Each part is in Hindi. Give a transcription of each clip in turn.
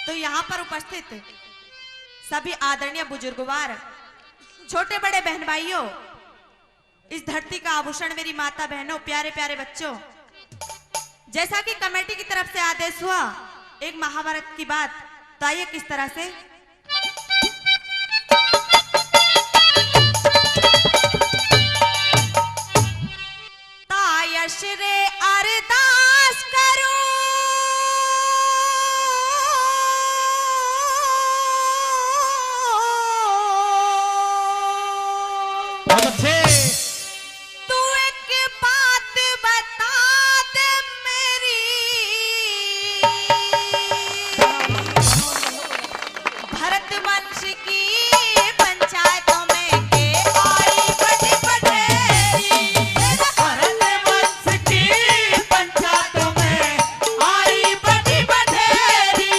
तो यहाँ पर उपस्थित सभी आदरणीय बुजुर्गवार, छोटे बड़े बहन भाइयों, इस धरती का आभूषण मेरी माता बहनों, प्यारे प्यारे बच्चों, जैसा कि कमेटी की तरफ से आदेश हुआ एक महाभारत की बात, तो आइए किस तरह से तायश रे अरदास करूं तू एक बात बता दे मेरी, भरत वंश की पंचायतों में के आई बड़ी बड़ेरी, भरत वंश की पंचायतों में आई बड़ी बड़ेरी,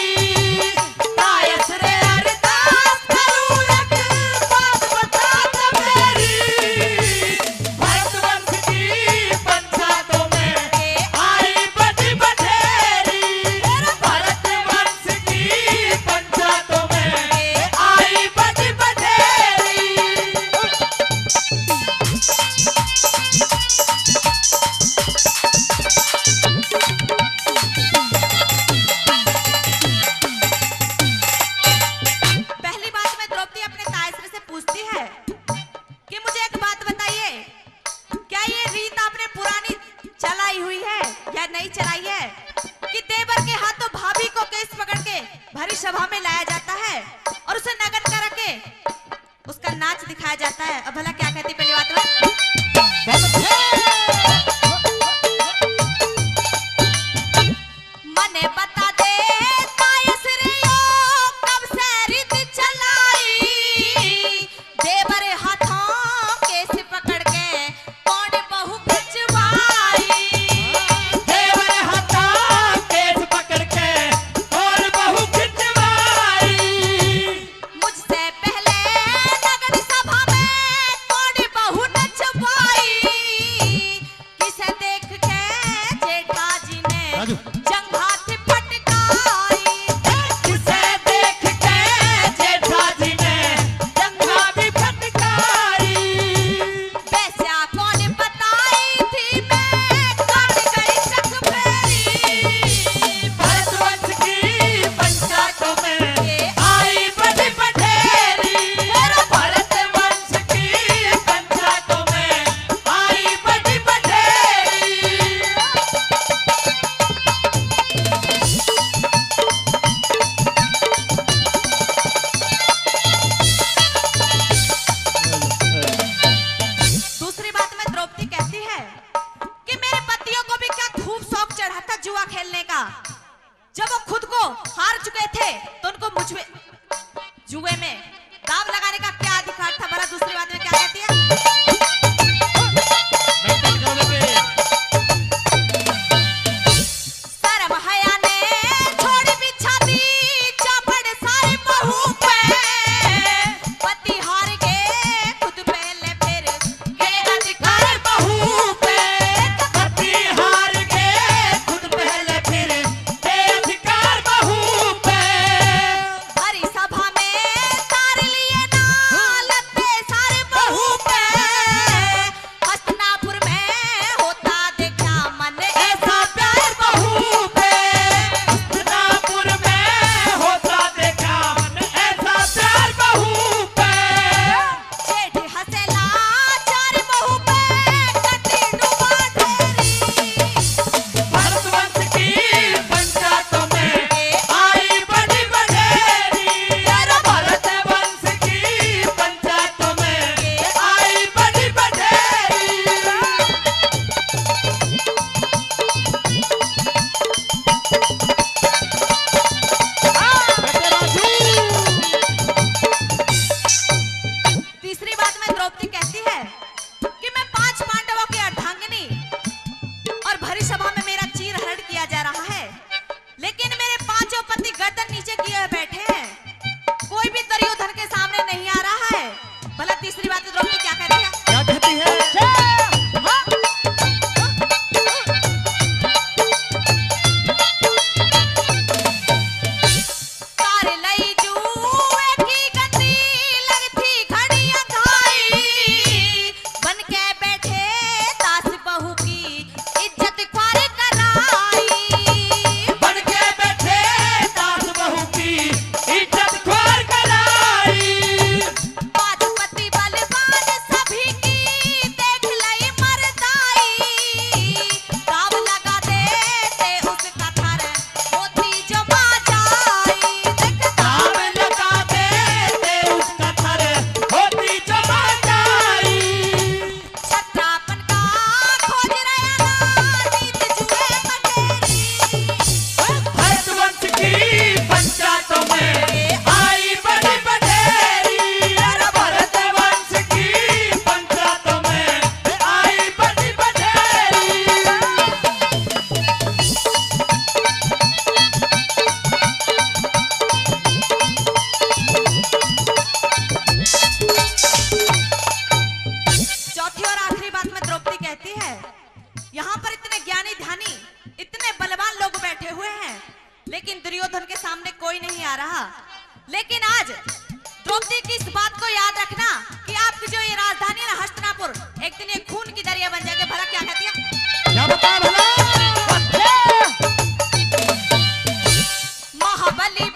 तायस रे अरदास करूं एक बात बता दे मेरी, भरत वंश की पंचायतों में के आई बड़ी बड़ेरी, भरत वंश की पंचायतों में के आई बड़ी बड़ेरी। पहली बात में द्रौपदी अपने तायसरे से पूछती है कि मुझे एक बात बताइए, क्या ये रीत आपने पुरानी चलाई हुई है या नहीं चलाई है कि देवर के हाथों भाभी को केस पकड़ के भरी सभा में लाया जाता है और उसे नगन करा के उसका नाच दिखाया जाता है। अब भला क्या कहती पहली बात में, मने बता दे तायस रे ओ कब से रीत चलाई, देवर हाथों केस पकड़ के कौन बहू खिंचवाई, देवर हाथों केस पकड़ के कौन बहू खिंचवाई, मुझसे पहले नगर सभा में कौन बहू नचवाई, किसे देख के जेठा जी ने जंग हाथ पटकाई, किसे देख के जेठा जी ने जंग हाथ पटकाई, वैसा कौन बताई थी मैं काट गई चक फेरी, भरत वंश की पंचायतों में के आई बड़ी बड़ेरी, भरत वंश की पंचायतों में आई बड़ी बड़ेरी। दूसरी बात में द्रौपदी कहती है कि मेरे पतियों को भी क्या खूब शौक चढ़ा था जुआ खेलने का, जब वो खुद को हार चुके थे तो उनको मुझ में जुए में दाव लगाने का क्या अधिकार था। भला दूसरी बात में क्या कहती है, शर्म हया ने छोड़ बिछा दी चापड़ सारे बहू पे, पति हार गए खुद पहले फिर के अधिकार बहू पे, पति हार गए खुद पहले फिर के अधिकार बहू पे, हरी सभा में तार लिए ना लेकिन दुर्योधन के सामने कोई नहीं आ रहा। लेकिन आज द्रौपदी की इस बात को याद रखना कि आपकी जो ये राजधानी है ना हस्तिनापुर, एक दिन ये खून की दरिया बन जाएगी। भला क्या कहती है? क्या बता भला? महाबली